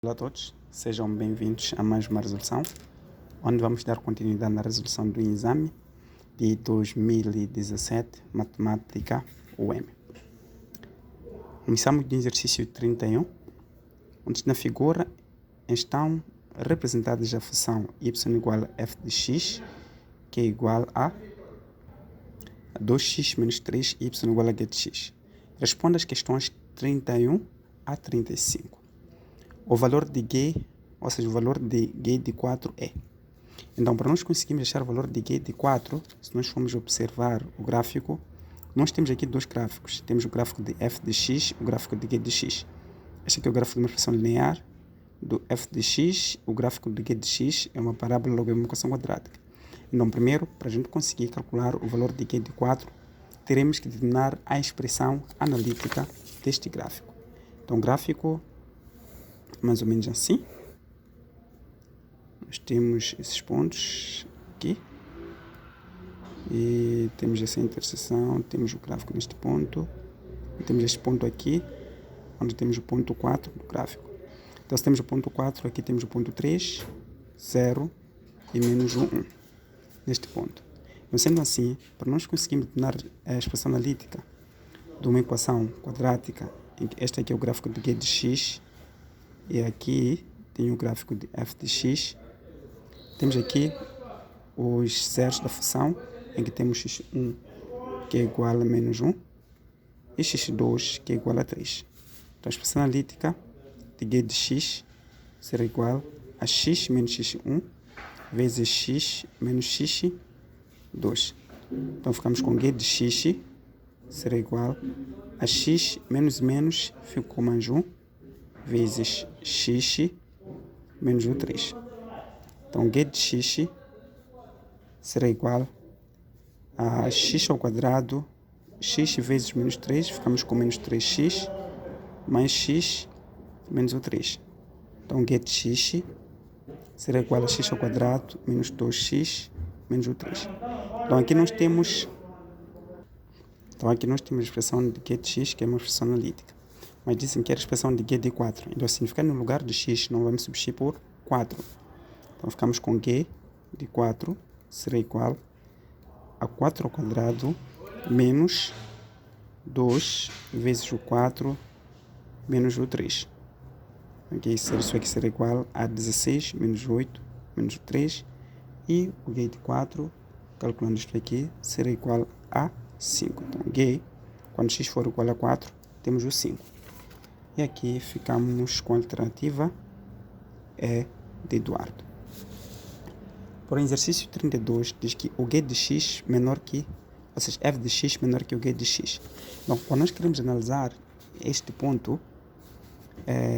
Olá a todos, sejam bem-vindos a mais uma resolução, onde vamos dar continuidade na resolução do exame de 2017, Matemática UEM. Começamos do exercício 31, onde na figura estão representadas a função y igual a f de x, que é igual a 2x menos 3, y igual a g de x. Responda as questões 31 a 35. O valor de G, ou seja, o valor de G de 4 é. Então, para nós conseguirmos achar o valor de G de 4, se nós formos observar o gráfico, nós temos aqui dois gráficos. Temos o gráfico de f de x e o gráfico de G de x. Este aqui é o gráfico de uma expressão linear do f de x. O gráfico de G de x é uma parábola logarítmica equação quadrática. Então, primeiro, para a gente conseguir calcular o valor de G de 4, teremos que determinar a expressão analítica deste gráfico. Então, o gráfico mais ou menos assim. Nós temos esses pontos aqui. E temos essa interseção, temos o gráfico neste ponto. E temos este ponto aqui, onde temos o ponto 4 do gráfico. Então, se temos o ponto 4, aqui temos o ponto 3, 0 e menos 1, 1. Neste ponto. Então, sendo assim, para nós conseguirmos determinar a expressão analítica de uma equação quadrática, em que este aqui é o gráfico de G de x, e aqui tem o gráfico de f de x. Temos aqui os zeros da função, em que temos x1, que é igual a menos 1, e x2, que é igual a 3. Então, a expressão analítica de G de x será igual a x menos x1 vezes x menos x2. Então, ficamos com G de x será igual a x menos menos, fica com mais 1, vezes x menos o 3. Então, G de x será igual a x ao quadrado, x vezes menos 3, ficamos com menos 3x, mais x menos o 3. Então, G de x será igual a x ao quadrado, menos 2x, menos o 3. Então, aqui nós temos a expressão de G de x, que é uma expressão analítica. Mas dizem que era a expressão de G de 4. Então, significa no lugar de x, não vamos substituir por 4. Então, ficamos com G de 4 será igual a 4 ao quadrado menos 2 vezes o 4 menos o 3. Okay, isso aqui será igual a 16 menos 8 menos o 3. E o G de 4, calculando isto aqui, será igual a 5. Então, G, quando x for igual a 4, temos o 5. E aqui ficamos com a alternativa E de Eduardo. Por exercício 32, diz que o G de x menor que, ou seja, f de x menor que o G de x. Então, quando nós queremos analisar este ponto,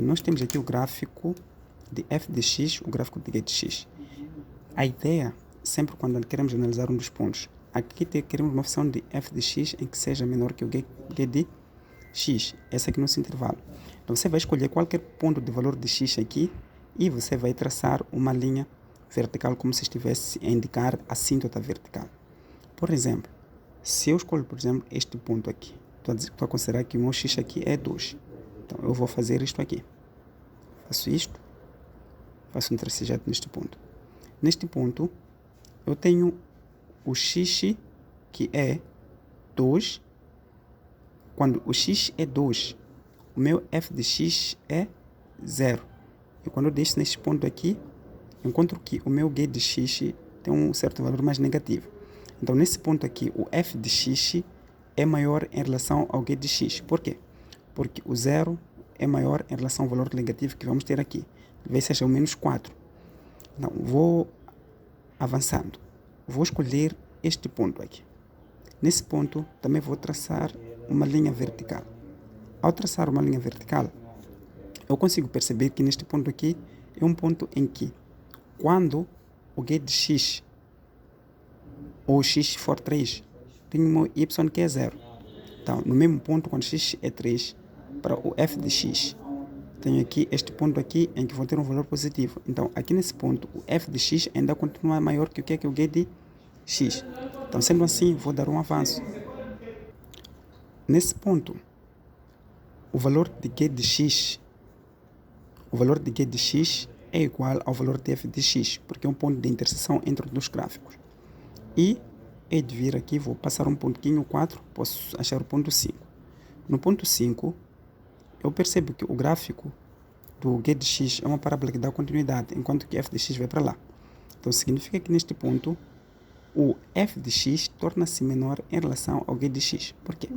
nós temos aqui o gráfico de f de x, o gráfico de G de x. A ideia, sempre quando queremos analisar um dos pontos, aqui queremos uma função de f de x em que seja menor que o G de x, esse aqui no nosso intervalo. Então, você vai escolher qualquer ponto de valor de x aqui e você vai traçar uma linha vertical como se estivesse a indicar a assíntota vertical. Por exemplo, se eu escolho, por exemplo, este ponto aqui, estou a considerar que o meu x aqui é 2. Então, eu vou fazer isto aqui. Faço isto, faço um tracejato neste ponto. Neste ponto, eu tenho o x que é 2. Quando o x é 2, o meu f de x é 0. E quando eu deixo neste ponto aqui, encontro que o meu G de x tem um certo valor mais negativo. Então, nesse ponto aqui, o f de x é maior em relação ao G de x. Por quê? Porque o 0 é maior em relação ao valor negativo que vamos ter aqui. Talvez seja o menos 4. Então, vou avançando. Vou escolher este ponto aqui. Nesse ponto, também vou traçar uma linha vertical. Ao traçar uma linha vertical, eu consigo perceber que neste ponto aqui é um ponto em que, quando o G de x ou x for 3, tenho um y que é 0. Então, no mesmo ponto, quando x é 3, para o f de x, tenho aqui este ponto aqui em que vou ter um valor positivo. Então, aqui nesse ponto, o f de x ainda continua maior que o que é o G de x. Então, sendo assim, vou dar um avanço. Nesse ponto, o valor de G de x o valor de G de x é igual ao valor de f de x, porque é um ponto de interseção entre os dois gráficos. E é de vir aqui, vou passar um pontinho 4, posso achar o ponto 5. No ponto 5, eu percebo que o gráfico do G de x é uma parábola que dá continuidade, enquanto que f de x vai para lá. Então significa que neste ponto, o f de x torna-se menor em relação ao G de x. Por quê?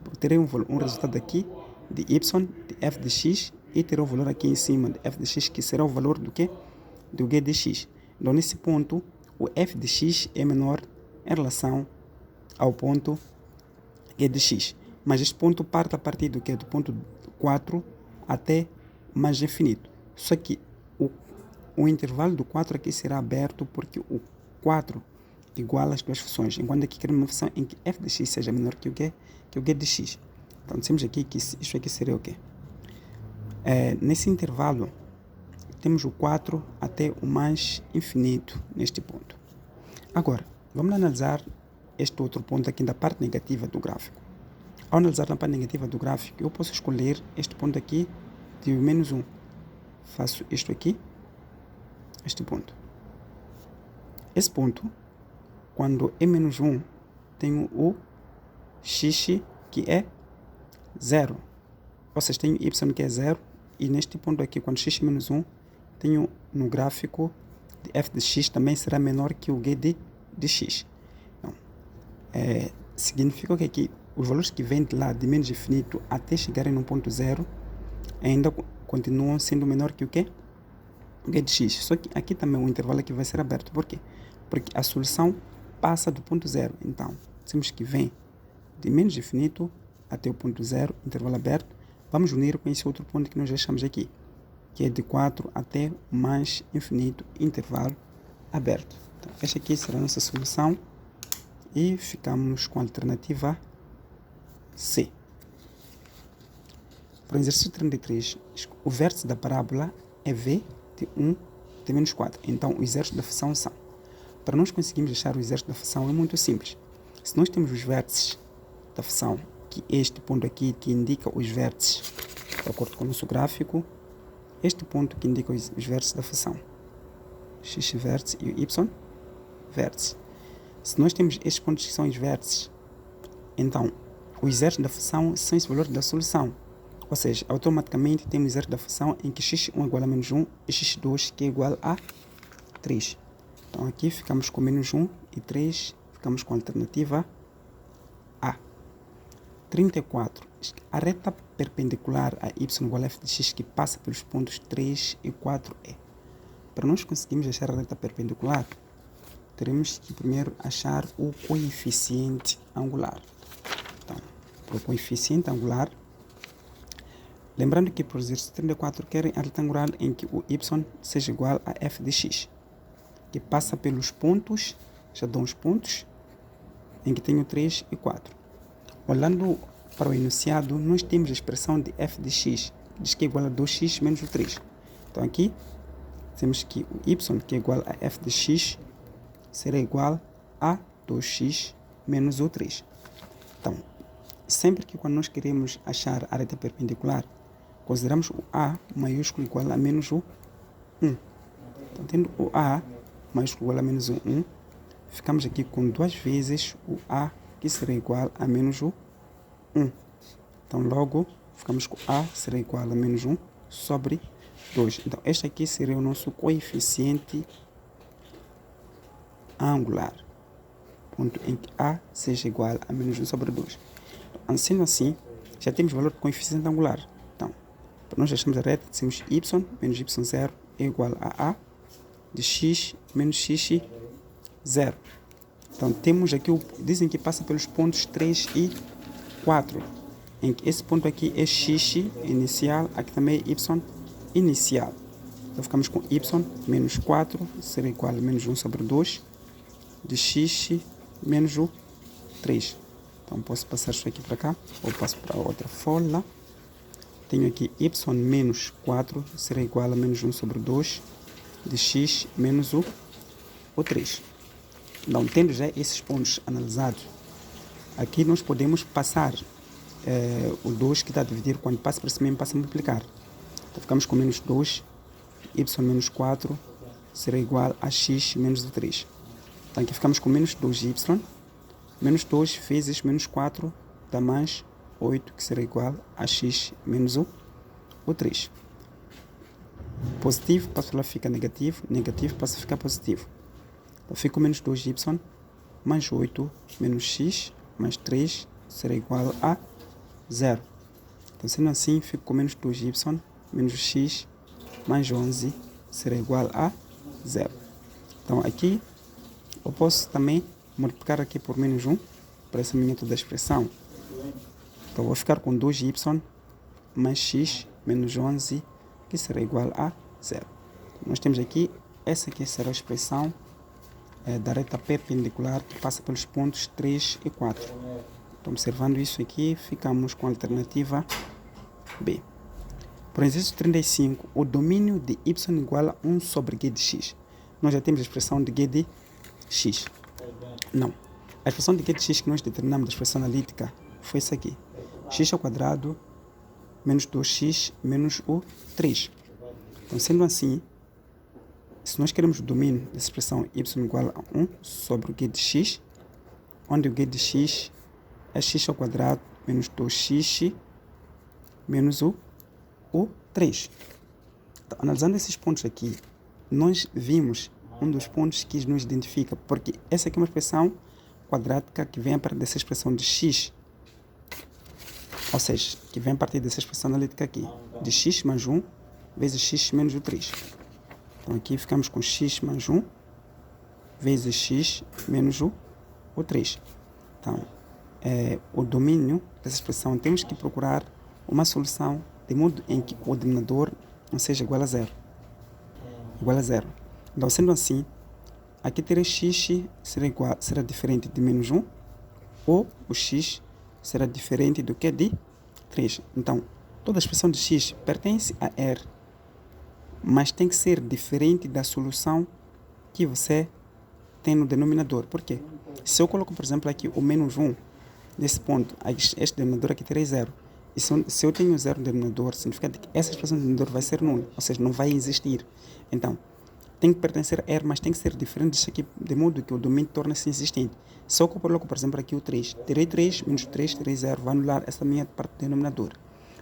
Porque terei um resultado aqui de y de f de x e terei um valor aqui em cima de f de x, que será o valor do quê? Do G de x. Então nesse ponto, o f de x é menor em relação ao ponto G de x. Mas este ponto parte a partir do quê? Do ponto 4 até mais infinito. Só que o intervalo do 4 aqui será aberto porque o 4 iguala as duas funções, enquanto aqui queremos uma função em que f de x seja menor que o G de x. Então dizemos aqui que isso aqui seria o quê? Nesse intervalo, temos o 4 até o mais infinito neste ponto. Agora, vamos analisar este outro ponto aqui da parte negativa do gráfico. Ao analisar na parte negativa do gráfico, eu posso escolher este ponto aqui de menos 1. Faço isto aqui, este ponto. Esse ponto, quando é menos 1, tenho o x que é 0. Ou seja, tenho y que é 0. E neste ponto aqui, quando x é menos 1, tenho no gráfico de f de x também será menor que o g de x. Então, significa que aqui os valores que vêm de lá de menos infinito até chegarem no ponto 0 ainda continuam sendo menor que o quê? O g de x. Só que aqui também o intervalo aqui vai ser aberto. Por quê? Porque a solução passa do ponto 0. Então, temos que vem de menos infinito até o ponto 0, intervalo aberto. Vamos unir com esse outro ponto que nós deixamos aqui, que é de 4 até o mais infinito, intervalo aberto. Então, esta aqui será a nossa solução e ficamos com a alternativa C. Para o exercício 33, o vértice da parábola é V de 1 de menos 4. Então, os exércitos da função são. Para nós conseguirmos achar o exército da função é muito simples. Se nós temos os vértices da função, que é este ponto aqui que indica os vértices, de acordo com o nosso gráfico, este ponto que indica os vértices da função, x vértice e o y vértice. Se nós temos estes pontos que são os vértices, então os exércitos da função são esse valor da solução. Ou seja, automaticamente temos o exército da função em que x1 é igual a menos 1 e x2 que é igual a 3. Então aqui ficamos com menos 1 e 3, ficamos com a alternativa A. 34. A reta perpendicular a y igual a f de x que passa pelos pontos 3 e 4 é. Para nós conseguirmos achar a reta perpendicular, teremos que primeiro achar o coeficiente angular. Então, para o coeficiente angular, lembrando que para o exercício 34 querem a reta angular em que o y seja igual a f de x, que passa pelos pontos, já dão os pontos, em que tenho 3 e 4. Olhando para o enunciado, nós temos a expressão de f de x, que diz que é igual a 2x menos o 3. Então aqui, temos que o y, que é igual a f de x, será igual a 2x menos o 3. Então, sempre que quando nós queremos achar a reta perpendicular, consideramos o a maiúsculo igual a menos o 1. Então, tendo o a maiúsculo igual a menos o 1, ficamos aqui com 2 vezes o a, que será igual a menos o 1. Então, logo, ficamos com a será igual a menos 1 sobre 2. Então, este aqui seria o nosso coeficiente angular, ponto em que a seja igual a menos 1 sobre 2. Então, sendo assim, já temos o valor do coeficiente angular. Então, para nós acharmos a reta, temos y menos y0 é igual a de x menos x0. Então, temos aqui, dizem que passa pelos pontos 3 e 4, em que esse ponto aqui é x inicial, aqui também é y inicial. Então, ficamos com y menos 4 será igual a menos 1 sobre 2 de x menos o 3. Então, posso passar isso aqui para cá, ou passo para outra folha. Tenho aqui y menos 4 será igual a menos 1 sobre 2 de x menos o 3. Então, tendo já esses pontos analisados, aqui nós podemos passar o 2 que está a dividir, quando passa para cima, passa a multiplicar. Então ficamos com menos 2, y menos 4 será igual a x menos o 3. Então aqui ficamos com menos 2y, menos 2 vezes menos 4 dá mais 8, que será igual a x menos o 3. Positivo passa lá, fica negativo, negativo passa a ficar positivo. Então fica com menos 2y mais 8 menos x mais 3 será igual a 0. Então sendo assim, fico com menos 2y menos x mais 11 será igual a 0. Então aqui eu posso também multiplicar aqui por menos 1 para esse método da expressão. Então vou ficar com 2y mais x menos 11 que será igual a 0. Nós temos aqui, essa aqui será a expressão da reta perpendicular que passa pelos pontos 3 e 4. Então observando isso aqui, ficamos com a alternativa B. Por exercício 35, o domínio de y igual a 1 sobre g de x. Nós já temos a expressão de g de x. Não. A expressão de g de x que nós determinamos da expressão analítica foi essa aqui. X ao quadrado menos 2x menos o 3. Então, sendo assim, se nós queremos o domínio dessa expressão y igual a 1 sobre o g de x, onde o g de x é x ao quadrado menos 2x menos o 3. Então, analisando esses pontos aqui, nós vimos um dos pontos que nos identifica, porque essa aqui é uma expressão quadrática que vem a partir dessa expressão de x, ou seja, que vem a partir dessa expressão analítica aqui, de x mais 1 vezes x menos o 3. Então aqui ficamos com x mais 1 vezes x menos o 3. Então, o domínio dessa expressão, temos que procurar uma solução de modo em que o denominador não seja igual a 0. Igual a 0. Então, sendo assim, aqui terá x será diferente de menos 1, ou o x será diferente do que de 3. Então, toda a expressão de x pertence a R, mas tem que ser diferente da solução que você tem no denominador. Por quê? Se eu coloco, por exemplo, aqui o menos 1, nesse ponto, este denominador aqui terá 0. E se eu tenho 0 no denominador, significa que essa expressão do denominador vai ser nula, ou seja, não vai existir. Então, tem que pertencer a R, mas tem que ser diferente disso aqui, de modo que o domínio torne-se existente. Se eu coloco, por exemplo, aqui o 3, terei 3 menos 3, terei 0, vai anular essa minha parte do denominador.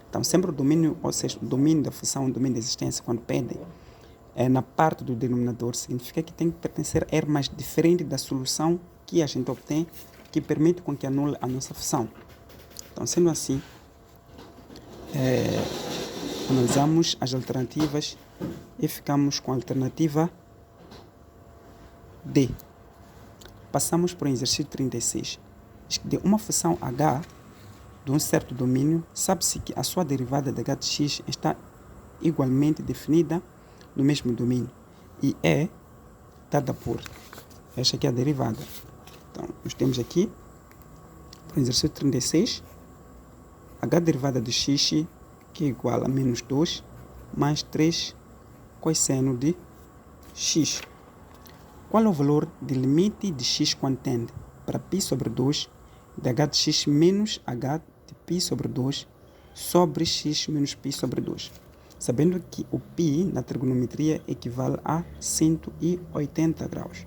Então, sempre o domínio, ou seja, o domínio da função, o domínio da existência, quando pedem, na parte do denominador, significa que tem que pertencer a R, mas diferente da solução que a gente obtém, que permite com que anule a nossa função. Então, sendo assim, analisamos as alternativas e ficamos com a alternativa D. Passamos para o exercício 36. De uma função h de um certo domínio, sabe-se que a sua derivada de h de x está igualmente definida no mesmo domínio e é dada por esta aqui é a derivada. Então, nós temos aqui, para o exercício 36, h derivada de x que é igual a menos 2 mais 3 cosseno de x. Qual é o valor de limite de x quando tende para π sobre 2 de h de x menos h de π sobre 2 sobre x menos π sobre 2? Sabendo que o π na trigonometria equivale a 180 graus.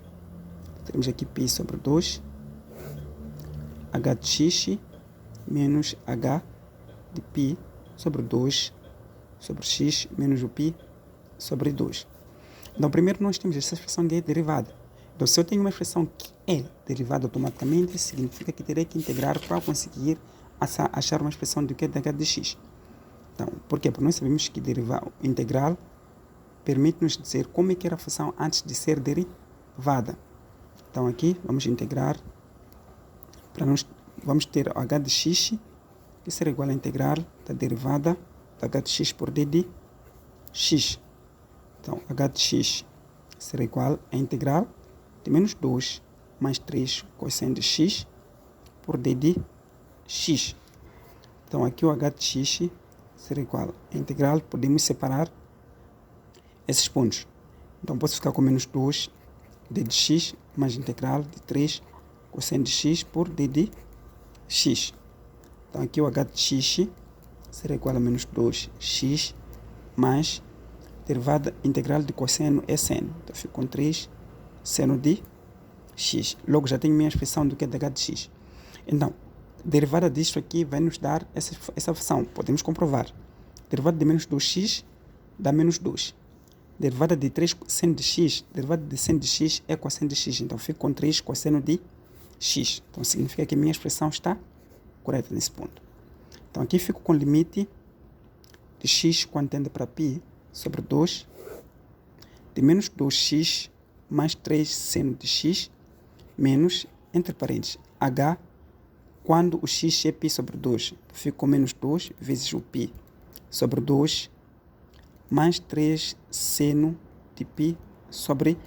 Temos aqui π sobre 2, h de x menos h de π sobre 2 sobre x menos o π sobre 2. Então, primeiro nós temos essa expressão que é derivada. Então, se eu tenho uma expressão que é derivada automaticamente, significa que terei que integrar para conseguir achar uma expressão do que é de h de x. Então, por quê? Porque nós sabemos que integral permite-nos dizer como é que era a função antes de ser derivada. Então, aqui vamos integrar, vamos ter o h de x, que será igual a integral da derivada de h de x por d de x. Então, h de x será igual a integral de menos 2 mais 3 cosseno de x por d de x. Então, aqui o h de x será igual a integral, podemos separar esses pontos. Então, posso ficar com menos 2 d de x mais integral de 3 cosseno de x por d de x. Então, aqui o h de x será igual a menos 2x mais derivada integral de cosseno é seno. Então, fico com 3 seno de x. Logo, já tenho minha expressão do que é de h de x. Então, derivada disto aqui vai nos dar essa função. Podemos comprovar. Derivada de menos 2x dá menos 2. Derivada de 3 seno de x, derivada de seno de x é cosseno de x. Então, fico com 3 cosseno de x. Então, significa que a minha expressão está correta nesse ponto. Então, aqui fico com limite de x quando tende para π sobre 2 de menos 2x mais 3 seno de x menos, entre parênteses, h quando o x é π sobre 2. Fico com menos 2 vezes o π sobre 2 mais 3 seno de π sobre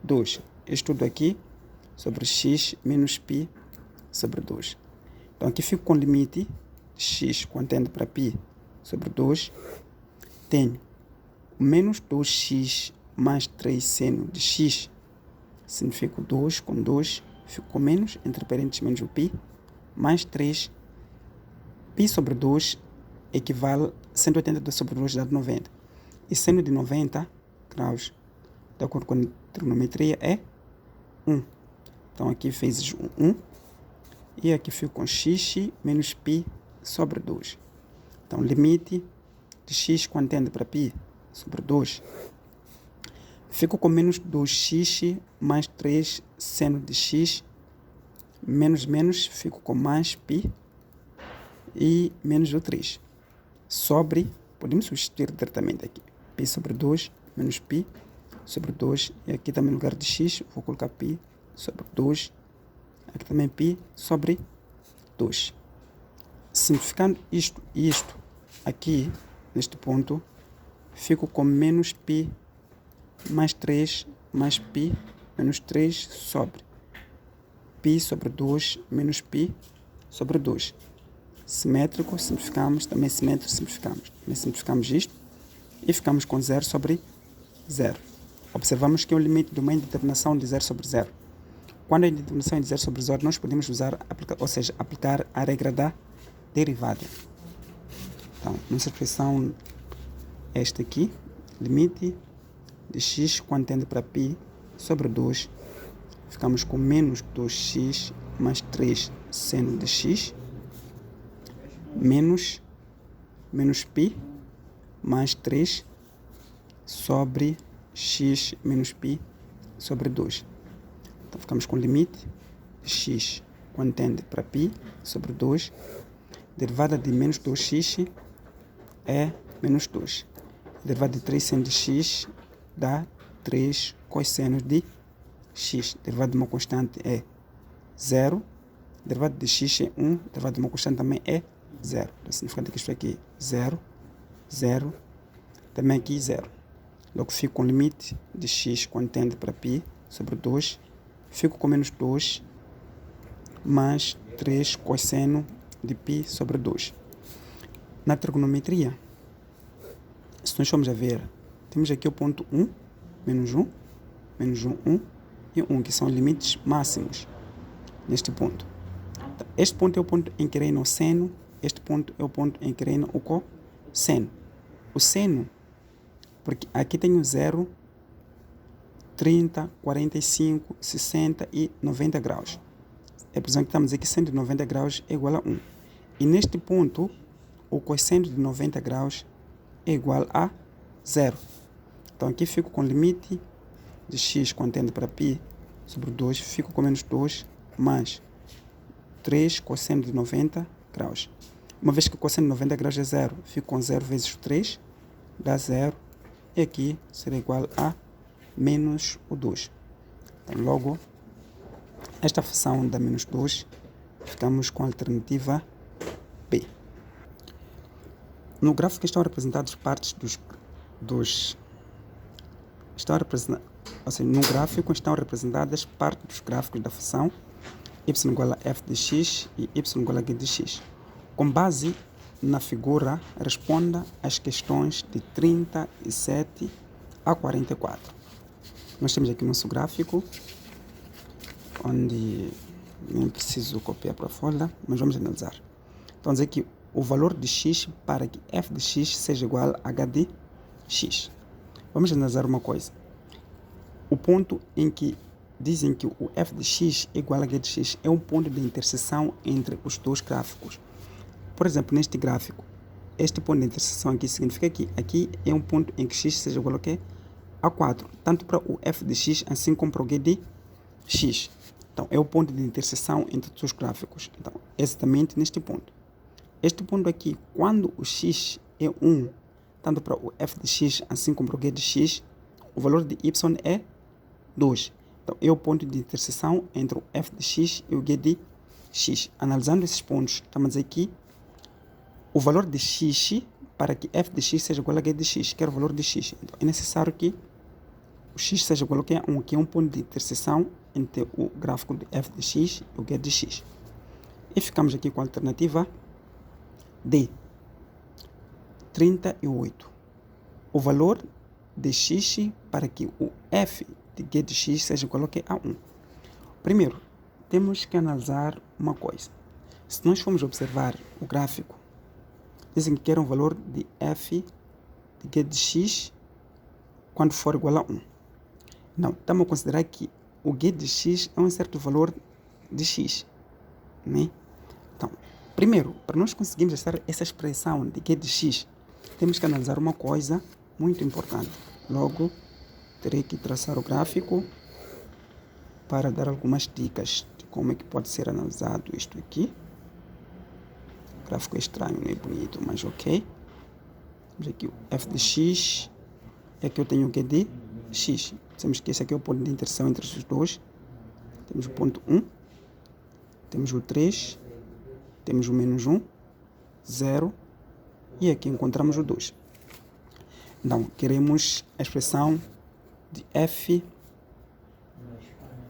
2. Isto tudo aqui sobre x menos π sobre 2. Então, aqui fico com limite de x quando tende para π sobre 2. Tenho menos 2x mais 3 seno de x. Significa 2 com 2. Fico com menos, entre parênteses, menos o π. Mais 3. π sobre 2 equivale a 180 sobre 2 dá 90. E seno de 90 graus, de acordo com a trigonometria, é 1. Então, aqui vezes 1. E aqui fico com x menos π sobre 2. Então, limite de x quando tende para π sobre 2. Fico com menos 2x mais 3 seno de x. Menos, fico com mais π. E menos o 3. Sobre, podemos substituir diretamente aqui. π sobre 2 menos π sobre 2. E aqui também no lugar de x, vou colocar π sobre 2. Aqui também π sobre 2. Simplificando isto e isto aqui, neste ponto, fico com menos π mais 3 mais π menos 3 sobre π sobre 2 menos π sobre 2. Simétrico, simplificamos, também simétrico, simplificamos. Também simplificamos isto e ficamos com 0 sobre 0. Observamos que é o limite de uma indeterminação de 0 sobre 0. Quando a indeterminação é de 0 sobre 0, nós podemos usar, aplicar a regra da derivada. Então, nossa expressão é esta aqui. Limite de x quando tende para π sobre 2. Ficamos com menos 2x mais 3 seno de x menos π mais 3 sobre x menos π sobre 2. Então, ficamos com limite de x quando tende para π sobre 2. Derivada de menos 2x é menos 2. Derivada de 3 seno de x dá 3 cosseno de x. Derivada de uma constante é 0. Derivada de x é 1. Derivada de uma constante também é 0. Então, significa que isto aqui é 0, 0. Também aqui 0. Logo fico com limite de x quando tende para π sobre 2. Fico com menos 2 mais 3 cosseno de π sobre 2. Na trigonometria, se nós formos a ver, temos aqui o ponto 1, menos 1, menos 1, 1 e 1, que são limites máximos neste ponto. Então, este ponto é o ponto em que reina o seno, este ponto é o ponto em que reina o cosseno. O seno, porque aqui tenho 0, 30, 45, 60 e 90 graus. É por exemplo que estamos aqui, seno de 90 graus é igual a 1. E neste ponto, o cosseno de 90 graus é igual a 0. Então aqui fico com limite de x quando tende para π sobre 2, fico com menos 2 mais 3 cosseno de 90 graus. Uma vez que o cosseno de 90 graus é 0, fico com 0 vezes 3, dá 0. E aqui será igual a menos o 2. Então logo, esta função dá menos 2, ficamos com a alternativa B. No gráfico estão representadas partes no gráfico estão representadas partes dos gráficos da função y igual a f de x e y igual a g de x. Com base na figura, responda às questões de 37 a 44. Nós temos aqui o nosso gráfico, onde nem preciso copiar para a folha, mas vamos analisar. Então, dizer que o valor de x para que f de x seja igual a h de x. Vamos analisar uma coisa. O ponto em que dizem que o f de x é igual a g de x é um ponto de interseção entre os dois gráficos. Por exemplo, neste gráfico, este ponto de interseção aqui significa que aqui é um ponto em que x seja igual a 4, tanto para o f de x assim como para o g de x. Então, é o ponto de interseção entre os gráficos. Então, exatamente neste ponto. Este ponto aqui, quando o x é 1, tanto para o f de x assim como para o g de x, o valor de y é 2. Então, é o ponto de interseção entre o f de x e o g de x. Analisando esses pontos, estamos a dizer que o valor de x, para que f de x seja igual a g de x, que é o valor de x. Então, é necessário que o x seja igual a 1, que é um ponto de interseção entre o gráfico de f de x e o g de x. E ficamos aqui com a alternativa D, 38. O valor de x para que o f de g de x seja igual a 1. Primeiro, temos que analisar uma coisa. Se nós formos observar o gráfico, dizem que quer um valor de f de g de x quando for igual a 1. Não, estamos a considerar que o g de x é um certo valor de x, né? Então, primeiro, para nós conseguirmos achar essa expressão de g de x, temos que analisar uma coisa muito importante. Logo, terei que traçar o gráfico para dar algumas dicas de como é que pode ser analisado isto aqui. O gráfico é estranho, não é bonito, mas ok. Vamos aqui o f de x, é que eu tenho o g de x. Sabemos que esse aqui é o ponto de interseção entre os dois. Temos o ponto 1, temos o 3, temos o menos 1, 0, e aqui encontramos o 2. Então, queremos a expressão de f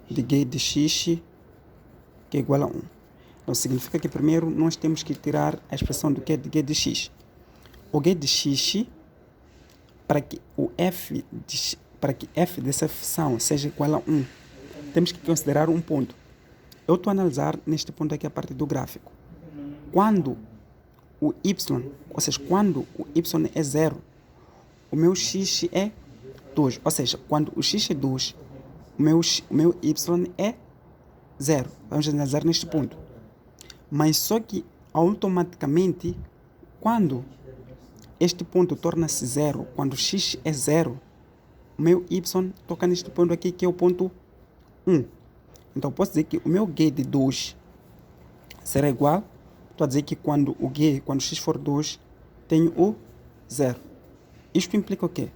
de g de x, que é igual a 1. Então, significa que primeiro nós temos que tirar a expressão do que de g de x. O g de x, para que f dessa função seja igual a 1, temos que considerar um ponto. Eu estou a analisar neste ponto aqui a partir do gráfico. Quando o y, ou seja, quando o y é 0, o meu x é 2. Ou seja, quando o x é 2, o meu y é 0. Vamos analisar neste ponto. Mas só que automaticamente, quando este ponto torna-se 0, quando o x é 0, o meu y toca neste ponto aqui, que é o ponto 1. Então, posso dizer que o meu g de 2 será igual. Estou a dizer que quando x for 2, tenho o 0. Isto implica o quê?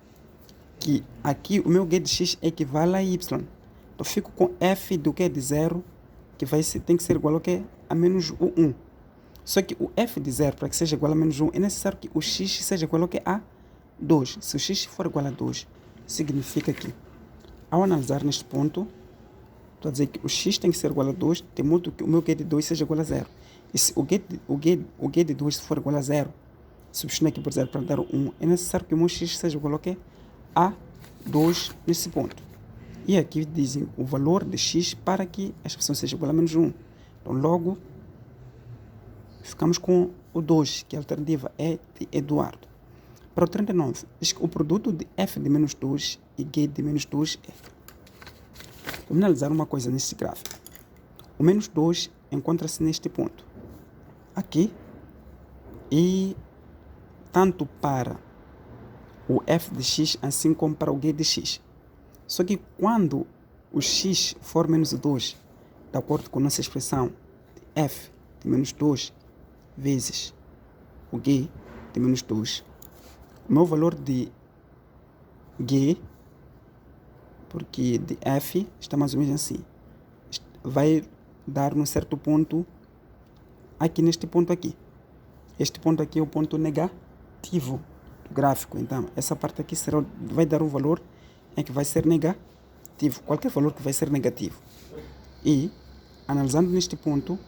Que aqui o meu g de x equivale a y. Então, fico com f do g de 0, que tem que ser igual ao quê? A menos o 1. Só que o f de 0, para que seja igual a menos 1, é necessário que o x seja igual ao quê? A 2. Se o x for igual a 2, significa que, ao analisar neste ponto, estou a dizer que o x tem que ser igual a 2, de modo que o meu g de 2 seja igual a 0. E se o g de 2 for igual a 0, substituindo aqui por 0 para dar 1, é necessário que o meu x seja igual ao quê? A 2 nesse ponto. E aqui dizem o valor de x para que a expressão seja igual a menos 1. Então, logo, ficamos com o 2, que a alternativa é de Eduardo. Para o 39, diz que o produto de f de menos 2 e g de menos 2 é. Vamos analisar uma coisa nesse gráfico. O menos 2 encontra-se neste ponto, aqui, e tanto para o f de x, assim como para o g de x. Só que quando o x for menos 2, de acordo com nossa expressão de f de menos 2 vezes o g de menos 2, o meu valor de g, porque de f está mais ou menos assim, vai dar num certo ponto, aqui neste ponto aqui. Este ponto aqui é o ponto negativo do gráfico. Então, essa parte aqui vai dar um valor em que vai ser negativo. Qualquer valor que vai ser negativo. E, analisando neste ponto,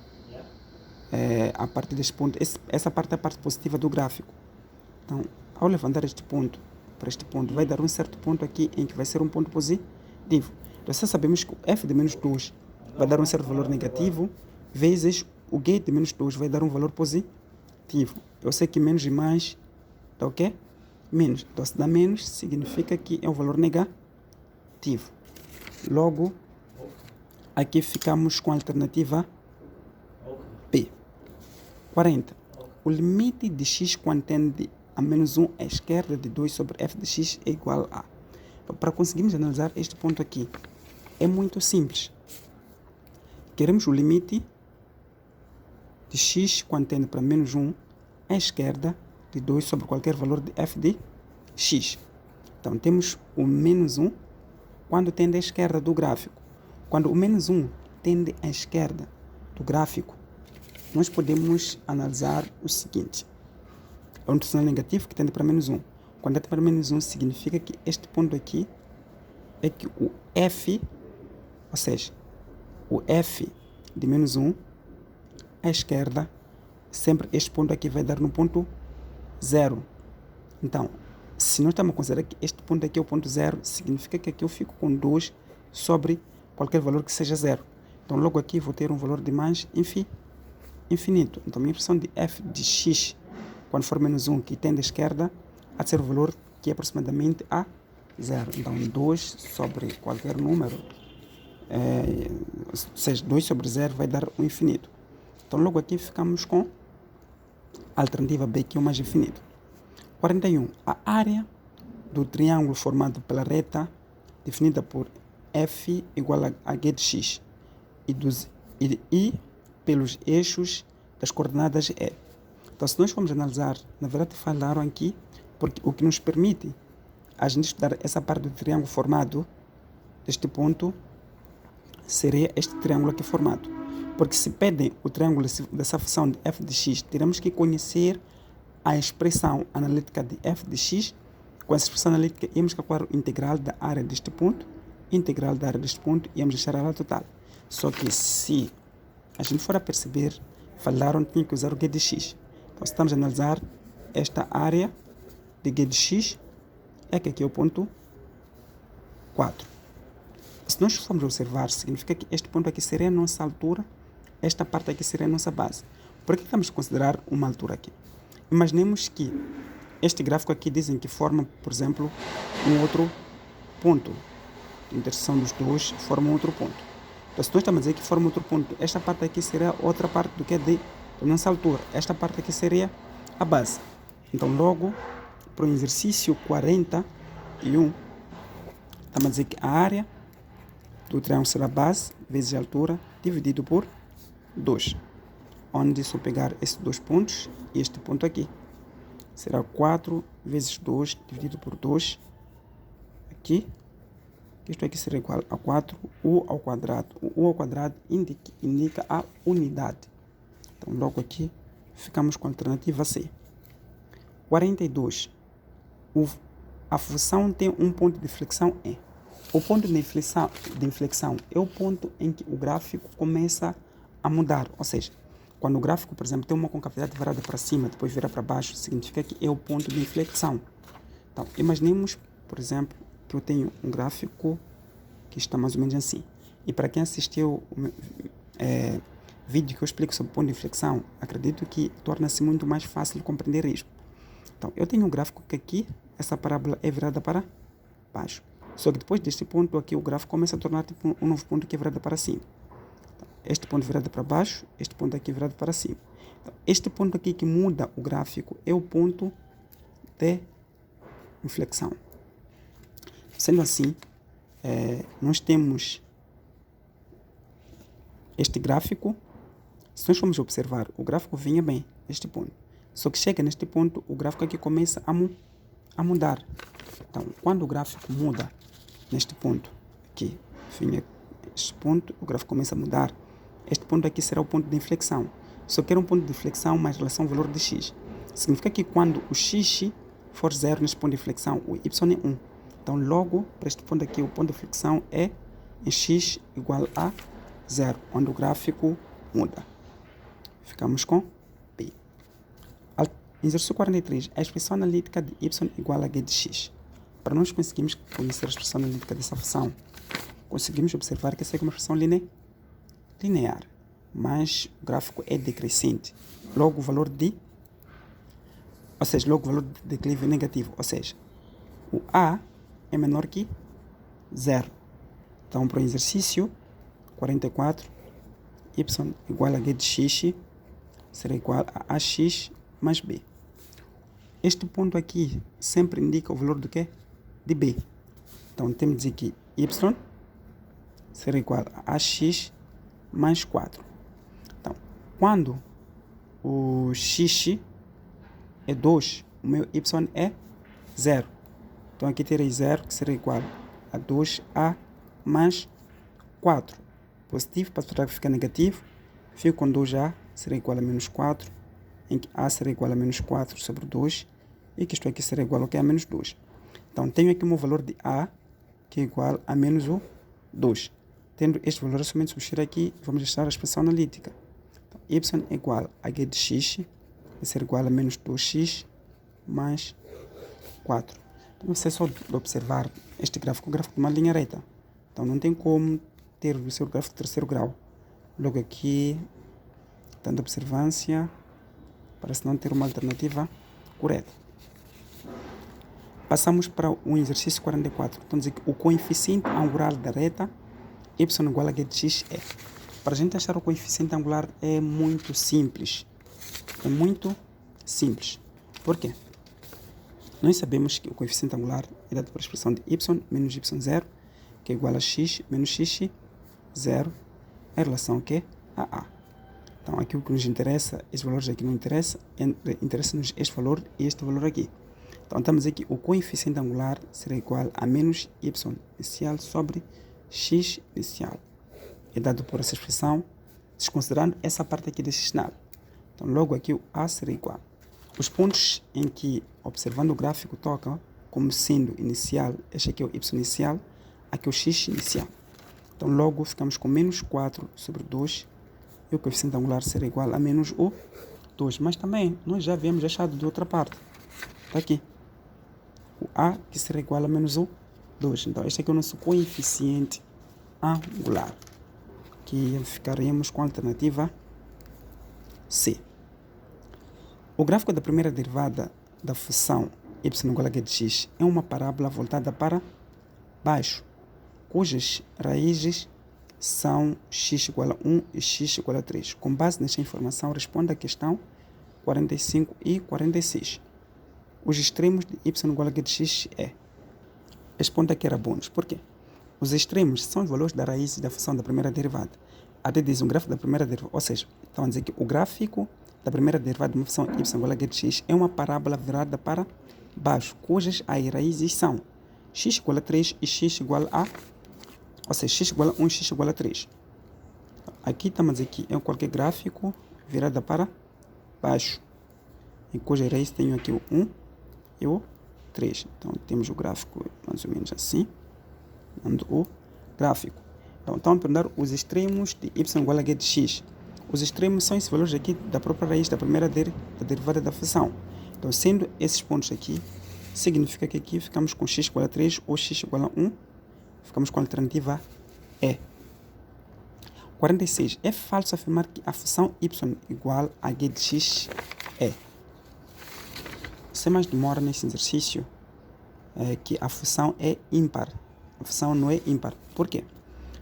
a partir deste ponto, essa parte é a parte positiva do gráfico. Então, ao levantar este ponto para este ponto, vai dar um certo ponto aqui em que vai ser um ponto positivo. Então, já sabemos que o f de menos 2 vai dar um certo valor negativo, vezes o g de menos 2 vai dar um valor positivo. Eu sei que menos e mais dá o quê? menos. Então, se dá menos, significa que é um valor negativo. Logo, aqui ficamos com a alternativa B. 40. O limite de x quando tende a menos 1 à esquerda de 2 sobre f de x é igual a... Então, para conseguirmos analisar este ponto aqui, é muito simples. Queremos o limite de x quando tende para menos 1 à esquerda de 2 sobre qualquer valor de f de x. Então, temos o menos 1 quando tende à esquerda do gráfico. Quando o menos 1 tende à esquerda do gráfico, nós podemos analisar o seguinte. É um sinal negativo que tende para menos 1. Quando tende para menos 1, significa que este ponto aqui é que o f, ou seja, o f de menos 1 à esquerda, sempre este ponto aqui vai dar no ponto 0. Então, se nós estamos a considerar que este ponto aqui é o ponto 0, significa que aqui eu fico com 2 sobre qualquer valor que seja 0. Então, logo aqui vou ter um valor de mais infinito. Então, a minha expressão de f de x, quando for menos 1, que tende à esquerda, há de ser o valor que é aproximadamente a 0. Então, 2 sobre qualquer número, ou seja, 2 sobre 0 vai dar o infinito. Então, logo aqui ficamos com a alternativa B, que é o mais infinito. 41. A área do triângulo formado pela reta definida por f igual a g de x e pelos eixos das coordenadas e. Então, se nós formos analisar, na verdade falaram aqui, porque o que nos permite a gente estudar essa parte do triângulo formado deste ponto seria este triângulo aqui formado. Porque se pedem o triângulo dessa função de f de x, teremos que conhecer a expressão analítica de f de x. Com essa expressão analítica, íamos calcular o integral da área deste ponto, integral da área deste ponto, e íamos deixar a área total. Só que se a gente for a perceber, falaram que tinha que usar o g de x. Então, se estamos a analisar esta área de g de x, é que aqui é o ponto 4. Se nós formos observar, significa que este ponto aqui seria a nossa altura, esta parte aqui seria a nossa base. Por que estamos a considerar uma altura aqui? Imaginemos que este gráfico aqui dizem que forma, por exemplo, um outro ponto. A interseção dos dois forma um outro ponto. Então, se nós estamos a dizer que forma outro ponto, esta parte aqui seria outra parte do que é da nossa altura. Esta parte aqui seria a base. Então, logo, para o exercício 41, estamos a dizer que a área do triângulo será a base vezes a altura dividido por 2. Onde, se eu pegar esses dois pontos e este ponto aqui, será 4 vezes 2 dividido por 2. Aqui, isto aqui será igual a 4, u ao quadrado. O u ao quadrado indica a unidade. Então, logo aqui, ficamos com a alternativa C. 42. A função tem um ponto de inflexão E. O ponto de inflexão é o ponto em que o gráfico começa a mudar. Ou seja, quando o gráfico, por exemplo, tem uma concavidade virada para cima, depois vira para baixo, significa que é o ponto de inflexão. Então, imaginemos, por exemplo, que eu tenho um gráfico que está mais ou menos assim. E para quem assistiu vídeo que eu explico sobre o ponto de inflexão, acredito que torna-se muito mais fácil de compreender isso. Então, eu tenho um gráfico que aqui, essa parábola é virada para baixo. Só que depois deste ponto aqui, o gráfico começa a tornar tipo um novo ponto que é virado para cima. Então, este ponto virado para baixo, este ponto aqui virado para cima. Então, este ponto aqui que muda o gráfico é o ponto de inflexão. Sendo assim, nós temos este gráfico. Se nós formos observar, o gráfico vinha bem neste ponto. Só que chega neste ponto, o gráfico aqui começa a mudar. Então, quando o gráfico muda neste ponto aqui, vinha este ponto, o gráfico começa a mudar. Este ponto aqui será o ponto de inflexão. Só que era um ponto de inflexão mais relação ao valor de x. Significa que quando o x for 0 neste ponto de inflexão, o y é 1. Então, logo, para este ponto aqui, o ponto de inflexão é em x igual a 0, onde o gráfico muda. Ficamos com P. Exercício 43. A expressão analítica de y igual a g de x. Para nós conseguirmos conhecer a expressão analítica dessa função, conseguimos observar que essa é uma expressão linear, mas o gráfico é decrescente. Logo, o valor de ou seja, logo o valor de declive é negativo, ou seja, o A é menor que 0. Então, para o exercício 44, y igual a g de x será igual a ax mais b. Este ponto aqui sempre indica o valor do quê? De b. Então, temos de dizer que y será igual a ax mais 4. Então, quando o x é 2, o meu y é 0. Então, aqui terei 0, que será igual a 2a mais 4. Positivo, para ficar negativo, fico com 2a, será igual a menos 4, em que a será igual a menos 4 sobre 2, e que isto aqui será igual ao que? A menos 2. Então, tenho aqui o meu valor de a, que é igual a menos o 2. Tendo este valor, é somente substituir aqui, vamos deixar a expressão analítica. Então, y é igual a g de x, vai ser igual a menos 2x mais 4. Então, você só de observar este gráfico, o gráfico de uma linha reta. Então, não tem como ter o seu gráfico de terceiro grau. Logo aqui, tendo observância, parece não ter uma alternativa correta. Passamos para o exercício 44. Então, dizer que o coeficiente angular da reta y igual a g de x é. Para a gente achar o coeficiente angular é muito simples. É muito simples. Por quê? Nós sabemos que o coeficiente angular é dado pela expressão de y menos y0, que é igual a x menos x0 em relação ao que? A A. Então, aqui o que nos interessa, estes valores aqui não interessam, interessa-nos este valor e este valor aqui. Então, estamos aqui, o coeficiente angular será igual a menos y inicial sobre x inicial. É dado por essa expressão, desconsiderando essa parte aqui desse sinal. Então, logo aqui o A será igual. Os pontos em que, observando o gráfico, tocam como sendo inicial, este aqui é o y inicial, aqui é o x inicial. Então, logo ficamos com menos 4 sobre 2 e o coeficiente angular será igual a menos o 2. Mas também, nós já havíamos achado de outra parte. Está aqui. O A que será igual a menos o 2. Então, este aqui é o nosso coeficiente angular, que ficaremos com a alternativa C. O gráfico da primeira derivada da função y igual a g de x é uma parábola voltada para baixo, cujas raízes são x igual a 1 e x igual a 3. Com base nesta informação, responda a questão 45 e 46. Os extremos de y igual a g de x é. Este ponto aqui era bônus. Por quê? Os extremos são os valores da raiz da função da primeira derivada. Até diz um gráfico da primeira derivada, ou seja, estão a dizer que o gráfico da primeira derivada de uma função y igual a g de x é uma parábola virada para baixo, cujas as raízes são x igual a 3 e x igual a, ou seja, x igual a 1 e x igual a 3. Aqui estamos a dizer que é qualquer gráfico virada para baixo, em cujas raízes tenho aqui o 1 e o 3. Então, temos o gráfico mais ou menos assim, dando o gráfico. Então, estamos a perguntar os extremos de y igual a g de x. Os extremos são esses valores aqui da própria raiz da primeira derivada da função. Então, sendo esses pontos aqui, significa que aqui ficamos com x igual a 3 ou x igual a 1. Ficamos com a alternativa E. 46. É falso afirmar que a função y igual a g de x é. Sem mais demora nesse exercício, é que a função é ímpar. A função não é ímpar. Por quê?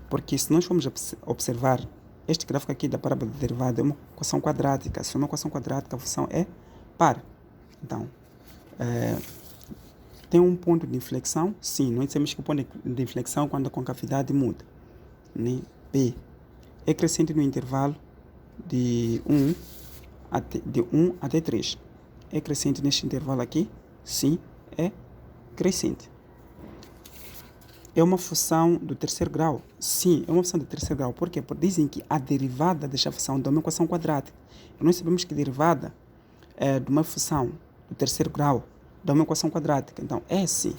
Porque se nós formos observar este gráfico aqui da parábola de derivada é uma equação quadrática. Se é uma equação quadrática, a função é par. Então, tem um ponto de inflexão? Sim, nós dizemos que o ponto de inflexão é quando a concavidade muda. Né? P é crescente no intervalo de 1 até 3. É crescente neste intervalo aqui? Sim, é crescente. É uma função do terceiro grau? Sim, é uma função do terceiro grau. Por quê? Porque dizem que a derivada desta função é uma equação quadrática. E nós sabemos que a derivada de uma função do terceiro grau dá uma equação quadrática. Então, S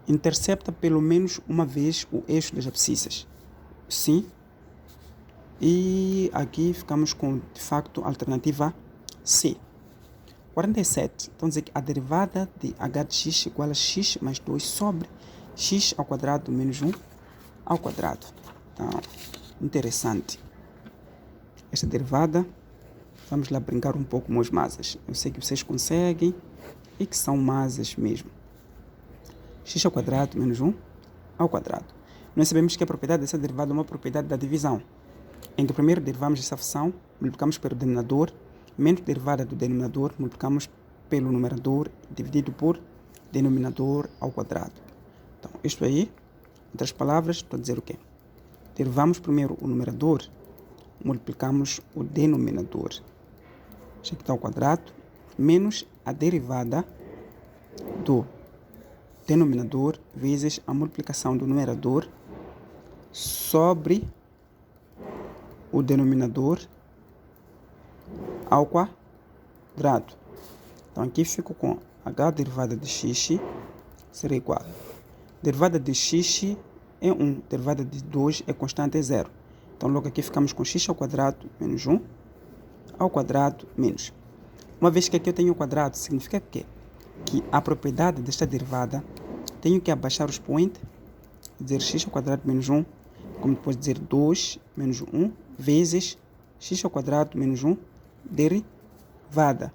intercepta pelo menos uma vez o eixo das abscissas. Sim. E aqui ficamos com, de facto, a alternativa C. 47. Então, dizer que a derivada de h de x igual a x mais 2 sobre x ao quadrado menos 1 ao quadrado. Então, interessante. Esta derivada Vamos lá brincar um pouco com as masas. Eu sei que vocês conseguem e que são masas mesmo. X ao quadrado menos 1 ao quadrado. Nós sabemos que a propriedade dessa derivada é uma propriedade da divisão, em que primeiro derivamos essa função, multiplicamos pelo denominador, menos derivada do denominador, multiplicamos pelo numerador, dividido por denominador ao quadrado. Então, isto aí, em outras palavras, estou a dizer o quê? Derivamos primeiro o numerador, multiplicamos o denominador. Isto aqui está ao quadrado, menos a derivada do denominador vezes a multiplicação do numerador sobre o denominador ao quadrado. Então aqui fico com h derivada de x será igual. Derivada de x é 1, derivada de 2 é constante, é 0. Então logo aqui ficamos com x ao quadrado menos 1 ao quadrado menos. Uma vez que aqui eu tenho o quadrado, significa que a propriedade desta derivada, tenho que abaixar o expoente, dizer x ao quadrado menos 1, como depois dizer 2 menos 1 vezes x ao quadrado menos 1 derivada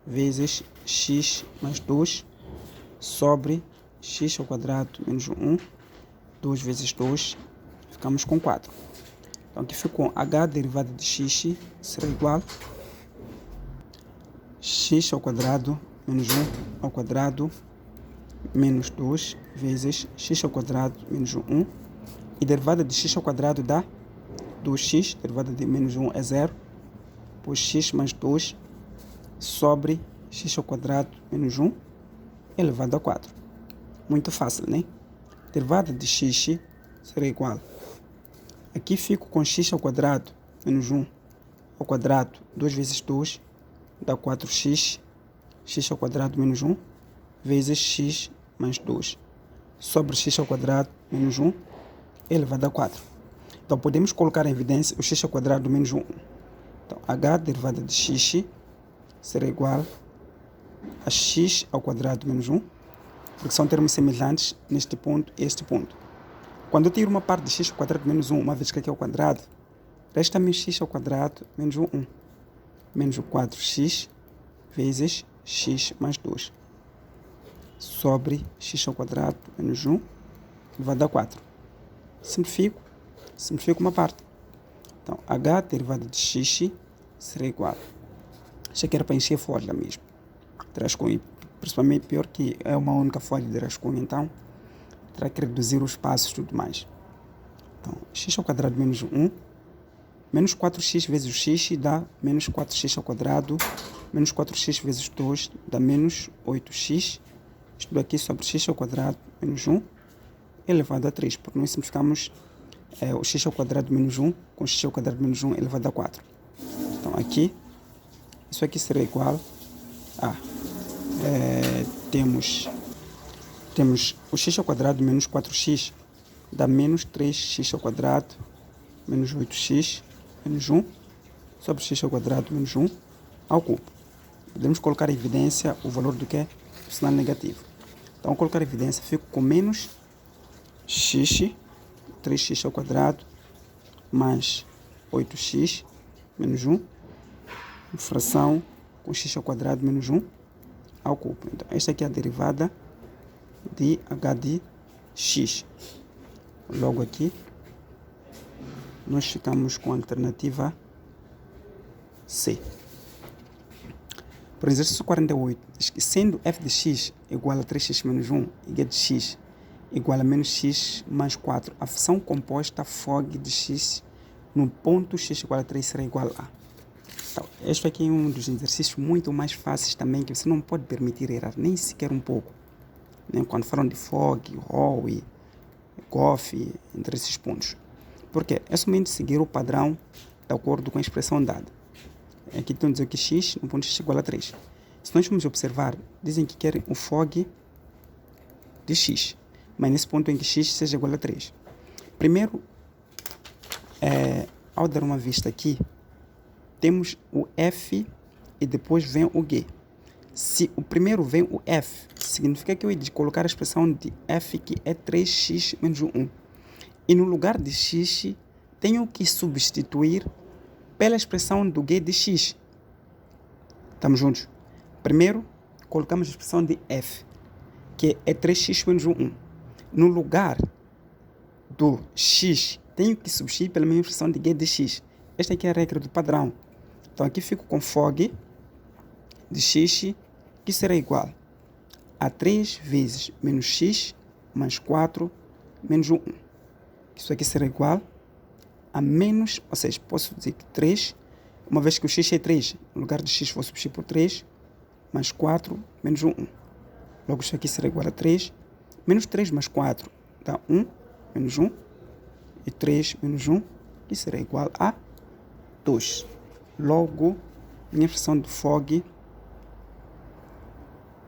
vezes x mais 2 sobre x ao quadrado menos 1, 2 vezes 2, ficamos com 4. Então aqui ficou h derivada de x será igual x ao quadrado menos 1 ao quadrado menos 2 vezes x ao quadrado menos 1, e derivada de x ao quadrado dá 2x, derivada de menos 1 é 0, pois x mais 2 sobre x ao quadrado menos 1 elevado a 4. Muito fácil, né? Derivada de x será igual. Aqui fico com x ao quadrado menos 1 ao quadrado, 2 vezes 2 dá 4x, x ao quadrado menos 1 vezes x mais 2 sobre x ao quadrado menos 1 elevado a 4. Então podemos colocar em evidência o x ao quadrado menos 1. Então h derivada de x será igual a x ao quadrado menos 1, porque são termos semelhantes neste ponto e este ponto. Quando eu tiro uma parte de x ao quadrado menos 1, uma vez que aqui é o quadrado, resta-me x ao quadrado menos 1, menos o 4x vezes x mais 2 sobre x ao quadrado menos 1 elevado a 4. Simplifico uma parte. Então, h derivada de x será igual. Isso aqui era para encher folha mesmo. De rascunho, principalmente pior que é uma única folha de rascunho, então terá que reduzir os passos e tudo mais. Então, x ao quadrado menos 1, menos 4x vezes o x dá menos 4x ao quadrado, menos 4x vezes 2 dá menos 8x, isto aqui sobre x ao quadrado menos 1 elevado a 3, porque nós simplificamos o x ao quadrado menos 1 com x ao quadrado menos 1 elevado a 4. Então aqui, isso aqui será igual a, temos o x ao quadrado menos 4x dá menos 3x ao quadrado menos 8x menos 1 sobre x ao quadrado menos 1 ao cubo. Podemos colocar em evidência o valor do que é o sinal negativo. Então, ao colocar em evidência, fico com menos x, 3x ao quadrado, mais 8x, menos 1, fração com x ao quadrado menos 1 ao cubo. Então, esta aqui é a derivada de h de x. Logo aqui, nós ficamos com a alternativa C. Por exercício 48, diz que sendo f de x igual a 3x menos 1 e g de x igual a menos x mais 4, a função composta FOG de x no ponto x igual a 3 será igual a. Então, este aqui é um dos exercícios muito mais fáceis também, que você não pode permitir errar, nem sequer um pouco. Né? Quando falam de FOG, ROE, GOF, entre esses pontos. Porque é somente seguir o padrão de acordo com a expressão dada. Aqui estão dizendo que x no ponto x igual a 3. Se nós formos observar, dizem que querem o FOG de x, mas nesse ponto em que x seja igual a 3. Primeiro, ao dar uma vista aqui, temos o f e depois vem o g. Se o primeiro vem o f, significa que eu ia colocar a expressão de f que é 3x menos 1. E no lugar de x, tenho que substituir pela expressão do g de x, Estamos juntos? Primeiro, colocamos a expressão de f, que é 3x menos 1. No lugar do x, tenho que substituir pela minha expressão de g de x. Esta aqui é a regra do padrão. Então, aqui fico com fog de x, que será igual a 3 vezes menos x mais 4 menos 1. Isso aqui será igual a menos, ou seja, posso dizer que 3, uma vez que o x é 3, no lugar de x vou substituir por 3, mais 4 menos 1. Logo, isso aqui será igual a 3, menos 3 mais 4 dá 1, menos 1, e 3 menos 1, que será igual a 2. Logo, minha expressão de fog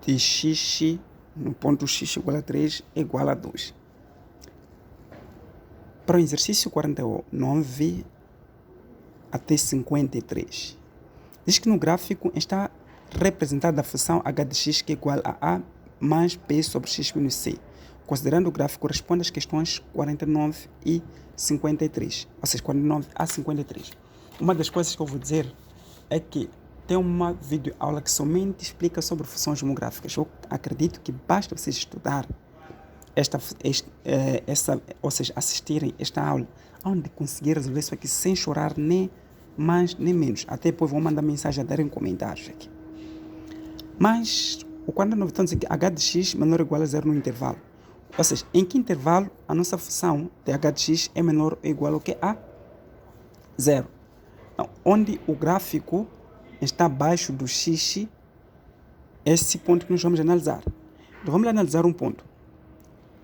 de x no ponto x igual a 3 é igual a 2. Para o exercício 49 até 53, diz que no gráfico está representada a função h de x que é igual a mais b sobre x menos c. Considerando o gráfico, responde às questões 49 e 53, ou seja, 49 a 53. Uma das coisas que eu vou dizer é que tem uma videoaula que somente explica sobre funções homográficas. Eu acredito que basta vocês estudar ou seja, assistirem esta aula, onde conseguir resolver isso aqui sem chorar nem mais nem menos. Até depois vão mandar mensagem a darem comentários aqui. Mas o 49 está dizendo que h de x menor ou igual a 0 no intervalo. Ou seja, em que intervalo a nossa função de h de x é menor ou igual ao que a 0. Então, onde o gráfico está abaixo do x, esse ponto que nós vamos analisar. Então, vamos analisar um ponto.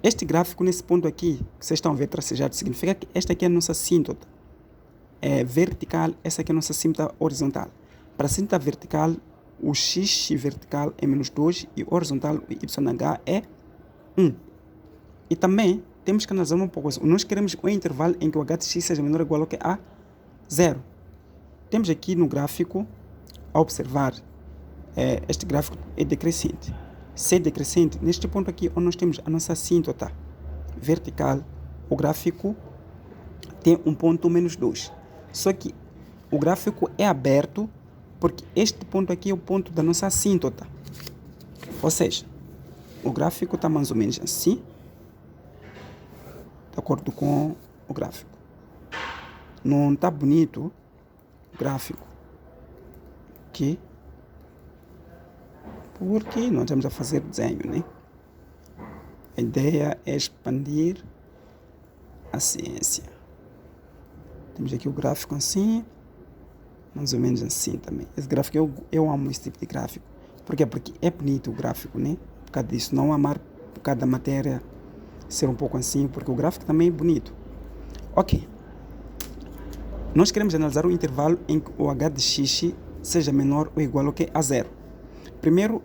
Este gráfico, nesse ponto aqui, que vocês estão a ver tracejado, significa que esta aqui é a nossa assíntota vertical, essa aqui é a nossa assíntota horizontal. Para a assíntota vertical, o x vertical é menos 2 e o horizontal, o YH, é 1. E também temos que analisar um pouco isso. Nós queremos o intervalo em que o h de x seja menor ou igual ao que a 0. Temos aqui no gráfico, a observar, este gráfico é decrescente. Se é decrescente, neste ponto aqui, onde nós temos a nossa assíntota vertical, o gráfico tem um ponto menos 2. Só que o gráfico é aberto porque este ponto aqui é o ponto da nossa assíntota. Ou seja, o gráfico está mais ou menos assim, de acordo com o gráfico. Não está bonito o gráfico aqui, porque nós estamos a fazer desenho, né? A ideia é expandir a ciência. Temos aqui o gráfico assim, mais ou menos assim também. Esse gráfico, eu amo esse tipo de gráfico. Por quê? Porque é bonito o gráfico, né? Por causa disso, não amar por causa da matéria ser um pouco assim, porque o gráfico também é bonito. Ok. Nós queremos analisar o intervalo em que o h de x seja menor ou igual ao que a 0. Primeiro,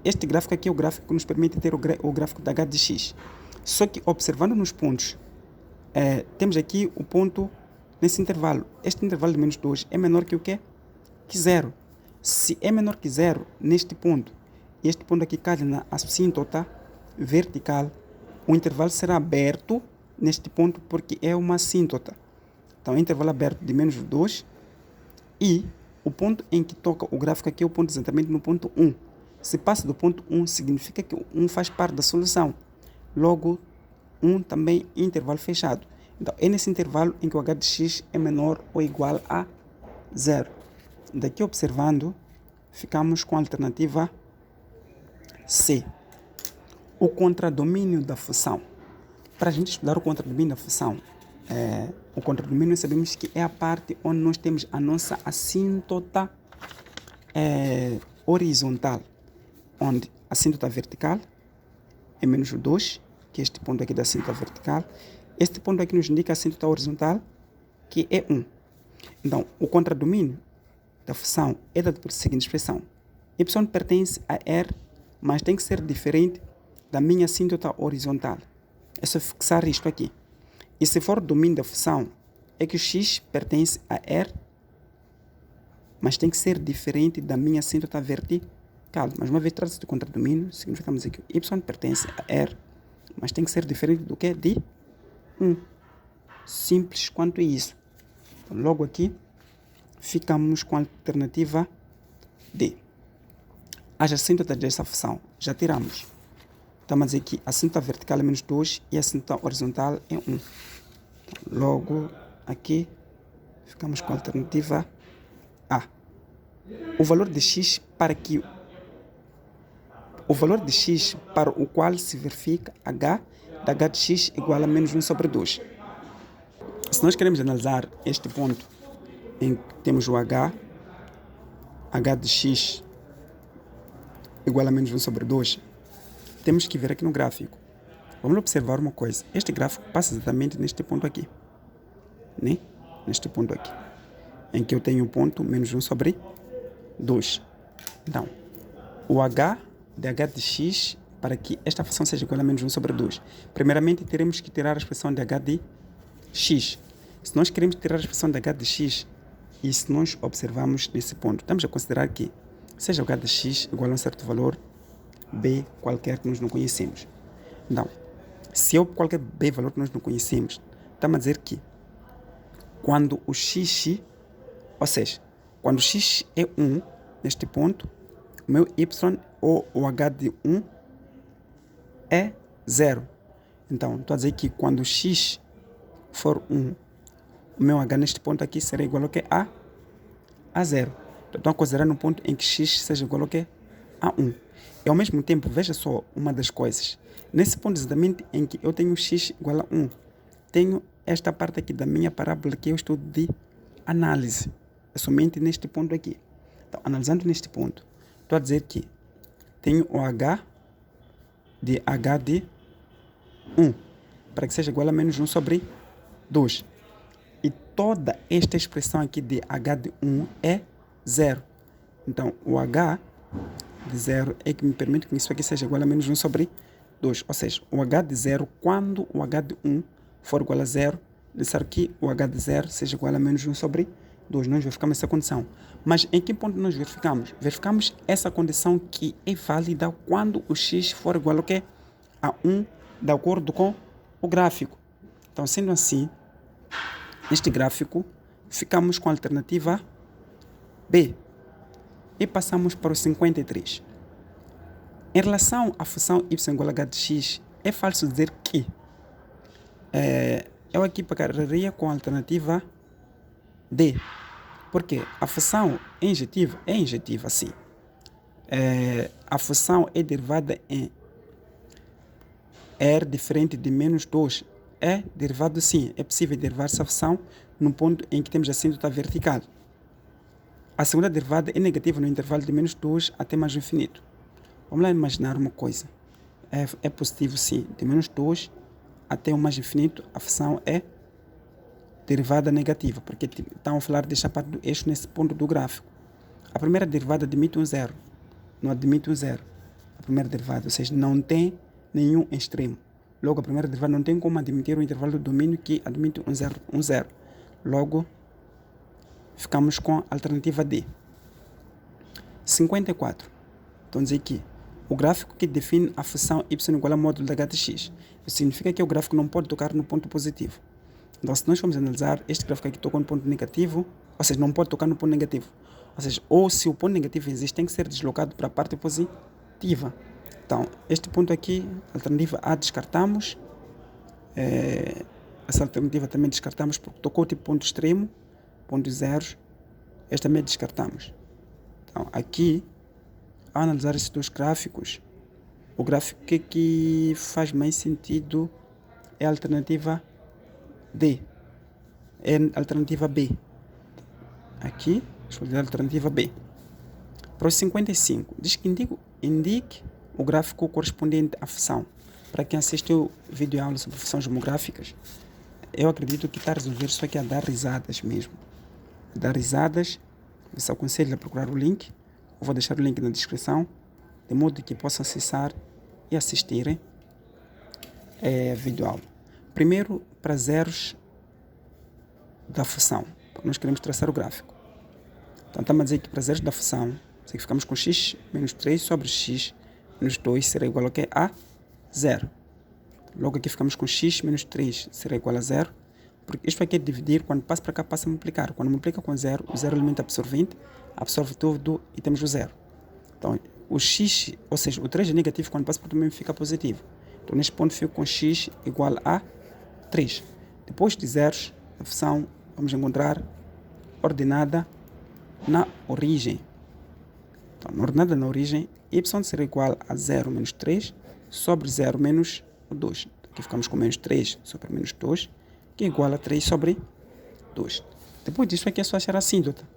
este gráfico aqui é o gráfico que nos permite ter o gráfico da h de x. Só que, observando nos pontos, temos aqui o ponto nesse intervalo. Este intervalo de menos 2 é menor que o quê? Que 0. Se é menor que 0 neste ponto, e este ponto aqui cai na assíntota vertical, o intervalo será aberto neste ponto porque é uma assíntota. Então, é intervalo aberto de menos 2 e o ponto em que toca o gráfico aqui é o ponto exatamente no ponto 1. Se passa do ponto 1, significa que o 1 faz parte da solução. Logo, 1 também é intervalo fechado. Então, é nesse intervalo em que o h de x é menor ou igual a 0. Daqui observando, ficamos com a alternativa C. O contradomínio da função. Para a gente estudar o contradomínio da função, o contradomínio sabemos que é a parte onde nós temos a nossa assíntota horizontal, onde a assíntota vertical é menos 2, que é este ponto aqui da assíntota vertical. Este ponto aqui nos indica a assíntota horizontal, que é 1. Então, o contradomínio da função é dado por seguinte expressão. Y pertence a R, mas tem que ser diferente da minha assíntota horizontal. É só fixar isto aqui. E se for o domínio da função, é que o x pertence a R, mas tem que ser diferente da minha assíntota vertical. Mais uma vez, trata-se de contradomínio, significamos aqui que y pertence a R, mas tem que ser diferente do que? De 1. Simples quanto isso. Então, logo aqui, ficamos com a alternativa D. as assíntota dessa função. Já tiramos. Estamos a dizer que a assíntota vertical é menos 2 e a assíntota horizontal é 1. Então, logo, aqui, ficamos com a alternativa A. O valor de x para o qual se verifica h da h de x igual a menos 1 sobre 2. Se nós queremos analisar este ponto em que temos o h de x igual a menos 1 sobre 2, temos que ver aqui no gráfico. Vamos observar uma coisa. Este gráfico passa exatamente neste ponto aqui. Né? Neste ponto aqui. Em que eu tenho o ponto menos 1 sobre 2. Então, o h de x, para que esta função seja igual a menos 1 sobre 2, primeiramente teremos que tirar a expressão de h de x. Se nós queremos tirar a expressão de h de x, e se nós observarmos nesse ponto, estamos a considerar que seja o h de x igual a um certo valor b qualquer que nós não conhecemos. Então, se é qualquer b valor que nós não conhecemos, estamos a dizer que quando o x, ou seja, quando x é 1, neste ponto, o meu y ou o h de 1 é 0. Então, estou a dizer que quando x for 1, o meu h neste ponto aqui será igual ao que? A 0. Então, considerando um ponto em que x seja igual ao que? A 1. E ao mesmo tempo, veja só uma das coisas. Nesse ponto exatamente em que eu tenho x igual a 1, tenho esta parte aqui da minha parábola que eu estudo de análise. É somente neste ponto aqui. Então, analisando neste ponto, estou a dizer que tenho o h de 1 para que seja igual a menos 1 sobre 2. E toda esta expressão aqui de h de 1 é 0. Então, o h de 0 é que me permite que isso aqui seja igual a menos 1 sobre 2. Ou seja, o h de 0, quando o h de 1 for igual a 0, necessário que o h de 0 seja igual a menos 1 sobre 2. Nós verificamos essa condição. Mas em que ponto nós verificamos? Verificamos essa condição que é válida quando o x for igual ao quê? A 1, de acordo com o gráfico. Então, sendo assim, neste gráfico, ficamos com a alternativa B. E passamos para o 53. Em relação à função y igual a h de x, é falso dizer que eu aqui pagaria com a alternativa D. Porque a função é injetiva sim. A função é derivada em R diferente de menos 2. É derivado sim. É possível derivar essa função no ponto em que temos a assíntota vertical. A segunda derivada é negativa no intervalo de menos 2 até mais infinito. Vamos lá imaginar uma coisa. É positivo sim. De menos 2 até o mais infinito, a função é derivada negativa, porque estamos a falar desta parte do eixo nesse ponto do gráfico. A primeira derivada admite um zero. Não admite um zero. A primeira derivada, ou seja, não tem nenhum extremo. Logo, a primeira derivada não tem como admitir o intervalo do domínio que admite um zero. Logo, ficamos com a alternativa D. 54. Então, dizer que o gráfico que define a função y igual a módulo da h de x. Isso significa que o gráfico não pode tocar no ponto positivo. Então, se nós formos analisar, este gráfico aqui toca no ponto negativo, ou seja, não pode tocar no ponto negativo. Ou seja, ou se o ponto negativo existe, tem que ser deslocado para a parte positiva. Então, este ponto aqui, alternativa A, descartamos. Essa alternativa também descartamos porque tocou tipo ponto extremo, pontos zeros. Esta também descartamos. Então, aqui, ao analisar esses dois gráficos, o gráfico que faz mais sentido é a alternativa D. É a alternativa B. Aqui, escolher a alternativa B. Para os 55, diz que indique o gráfico correspondente à função. Para quem assistiu vídeo aula sobre funções homográficas, eu acredito que está a resolver isso aqui a dar risadas mesmo. Dar risadas, você aconselho a procurar o link. Eu vou deixar o link na descrição, de modo que possam acessar e assistirem a vídeo aula. Primeiro, para zeros da função, porque nós queremos traçar o gráfico. Então, estamos a dizer que para zeros da função, ficamos com x menos 3 sobre x menos 2 será igual ao que? A 0. Logo aqui ficamos com x menos 3 será igual a 0, porque isto aqui é dividir, quando passa para cá passa a multiplicar. Quando multiplica com 0, o 0 é elemento absorvente, absorve tudo e temos o 0. Então, o x, ou seja, o 3 é negativo, quando passa por também fica positivo. Então, neste ponto, fico com x igual a 3. Depois de zeros, a função vamos encontrar ordenada na origem. Então, na ordenada na origem, y será igual a 0 menos 3 sobre 0 menos 2. Aqui ficamos com menos 3 sobre menos 2, que é igual a 3 sobre 2. Depois disso, aqui é só achar a assíntota.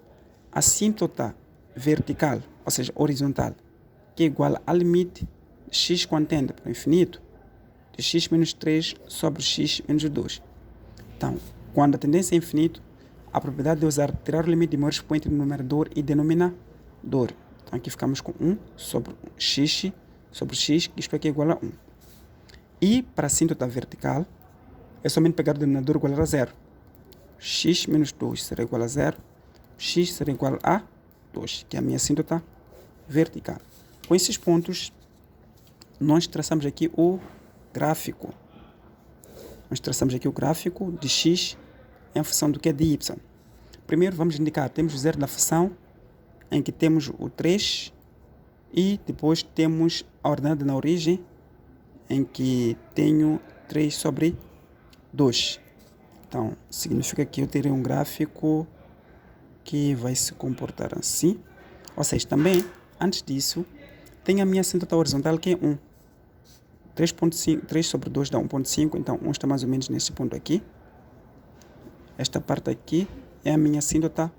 A assíntota vertical, ou seja, horizontal, que é igual a limite de x quando tende para o infinito, de x menos 3 sobre x menos 2. Então, quando a tendência é infinito, a propriedade de tirar o limite de maior expoente no numerador e denominador. Então, aqui ficamos com 1 sobre x sobre x, que isto aqui é igual a 1. E para a assíntota vertical, é somente pegar o denominador igual a 0. X menos 2 será igual a 0. X será igual a 2, que é a minha assíntota vertical. Com esses pontos, nós traçamos aqui o gráfico. Nós traçamos aqui o gráfico de x em função do que é de y. Primeiro vamos indicar, temos o zero da função, em que temos o 3, e depois temos a ordenada na origem, em que tenho 3 sobre 2. Então, significa que eu terei um gráfico que vai se comportar assim. Ou seja, também, antes disso, tenho a minha assíntota horizontal, que é 1. 3 sobre 2 dá 1,5, então 1 está mais ou menos nesse ponto aqui. Esta parte aqui é a minha assíntota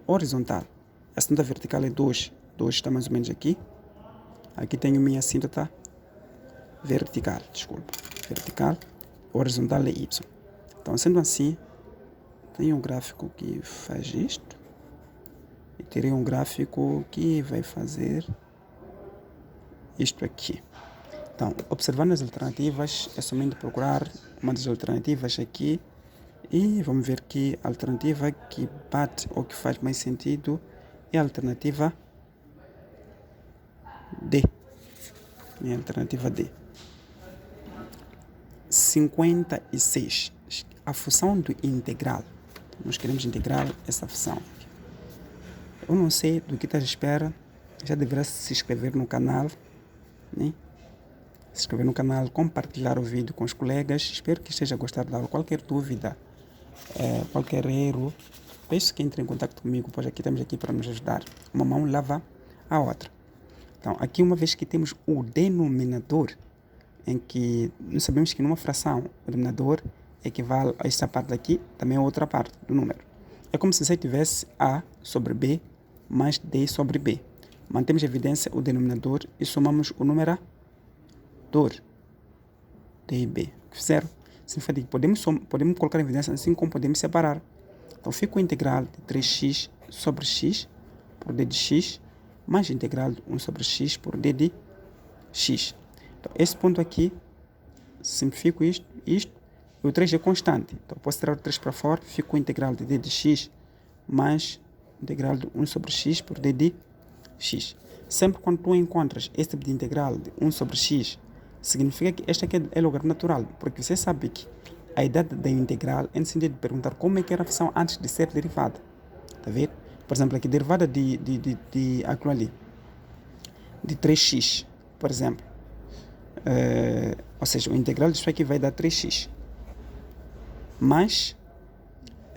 horizontal. A assíntota vertical é 2. 2 está mais ou menos aqui. Aqui tenho minha assíntota vertical, vertical. Horizontal é y. Então, sendo assim, tenho um gráfico que faz isto. E terei um gráfico que vai fazer isto aqui. Então, observando as alternativas, é somente procurar uma das alternativas aqui e vamos ver que a alternativa que bate ou que faz mais sentido é a alternativa D. É a alternativa D. 56. A função do integral. Nós queremos integrar essa função. Eu não sei do que estás à espera. Já deverá se inscrever no canal, né? Se inscrever no canal, compartilhar o vídeo com os colegas. Espero que esteja a gostar da aula. Qualquer dúvida, qualquer erro, peço que entre em contato comigo, pois aqui estamos aqui para nos ajudar. Uma mão lava a outra. Então, aqui uma vez que temos o denominador, em que nós sabemos que numa fração o denominador equivale a esta parte aqui, também a outra parte do número. É como se você tivesse A sobre B mais D sobre B. Mantemos em evidência o denominador e somamos o numerador. D e B. O que fizeram? Significa que podemos colocar em evidência assim como podemos separar. Então, fica o integral de 3x sobre x por d de x mais integral de 1 sobre x por d de x. Então, esse ponto aqui, simplifico isto, e o 3 é constante. Então, posso tirar o 3 para fora, fica o integral de d de x mais integral de 1 sobre x por d de x. Sempre quando tu encontras este tipo de integral de 1 sobre x, significa que este aqui é lugar natural, porque você sabe que a idade da integral é no sentido de perguntar como é que era a função antes de ser derivada. Está a ver? Por exemplo, aqui derivada de aquilo ali, de 3x, por exemplo. Ou seja, o integral disso aqui vai dar 3x. Mais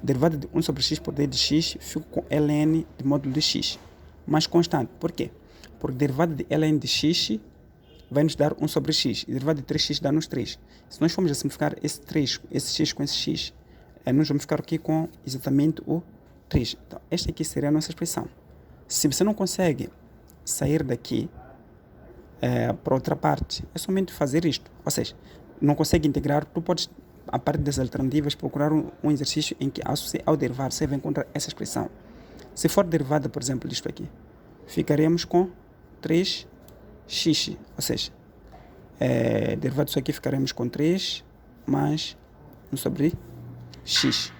derivada de 1 sobre x por d de x, fico com ln de módulo de x. Mais constante. Por quê? Porque derivada de ln de x vai nos dar 1 sobre x. E derivada de 3x dá-nos 3. Se nós formos a simplificar esse 3, esse x com esse x, nós vamos ficar aqui com exatamente o 3. Então, esta aqui seria a nossa expressão. Se você não consegue sair daqui para outra parte, é somente fazer isto. Ou seja, não consegue integrar, tu podes, a partir das alternativas, procurar um exercício em que ao derivar você vai encontrar essa expressão. Se for derivada, por exemplo, disto aqui, ficaremos com 3x. Ou seja, derivado disso aqui, ficaremos com 3 mais 1 sobre x.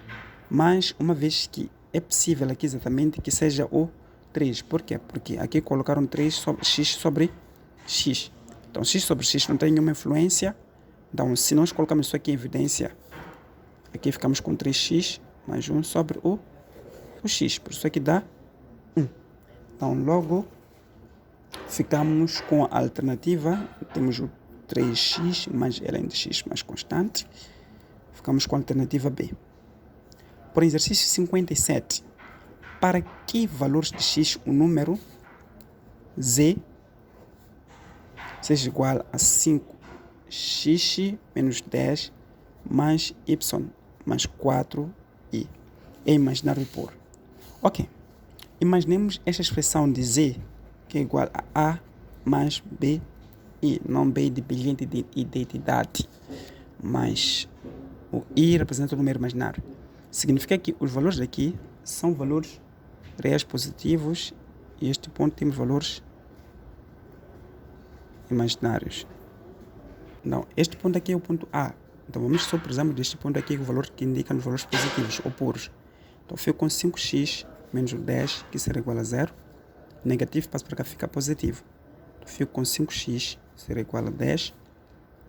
Mas, uma vez que é possível aqui exatamente que seja o 3. Por quê? Porque aqui colocaram 3 sobre x sobre x. Então, x sobre x não tem nenhuma influência. Então, se nós colocamos isso aqui em evidência, aqui ficamos com 3x mais 1 sobre o x. Por isso aqui dá 1. Então, logo, Ficamos com a alternativa, temos o 3x mais ln de x mais constante. Ficamos com a alternativa B. Por exercício 57, para que valores de x o número z seja igual a 5x menos 10 mais y mais 4i. É imaginário puro. Ok. Imaginemos esta expressão de z que é igual a mais b i, não b de bilhete de identidade, mas o i representa o número imaginário. Significa que os valores daqui são valores reais positivos e este ponto temos valores imaginários. Então, este ponto aqui é o ponto A. Então, vamos só precisamos deste ponto aqui, o valor que indica os valores positivos ou puros. Então, fico com 5x menos 10, que será igual a 0. Negativo passa para cá, fica positivo. Então, fico com 5x será igual a 10.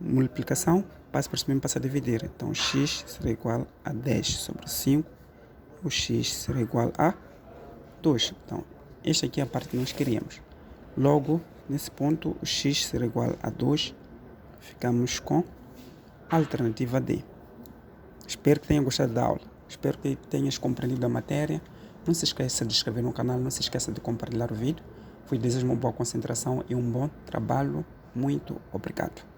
Multiplicação, passa para cima e passa a dividir. Então, x será igual a 10 sobre 5. O x será igual a 2. Então, esta aqui é a parte que nós queríamos. Logo, nesse ponto, o x será igual a 2. Ficamos com a alternativa D. Espero que tenham gostado da aula. Espero que tenhas compreendido a matéria. Não se esqueça de inscrever no canal. Não se esqueça de compartilhar o vídeo. Desejo uma boa concentração e um bom trabalho. Muito obrigado.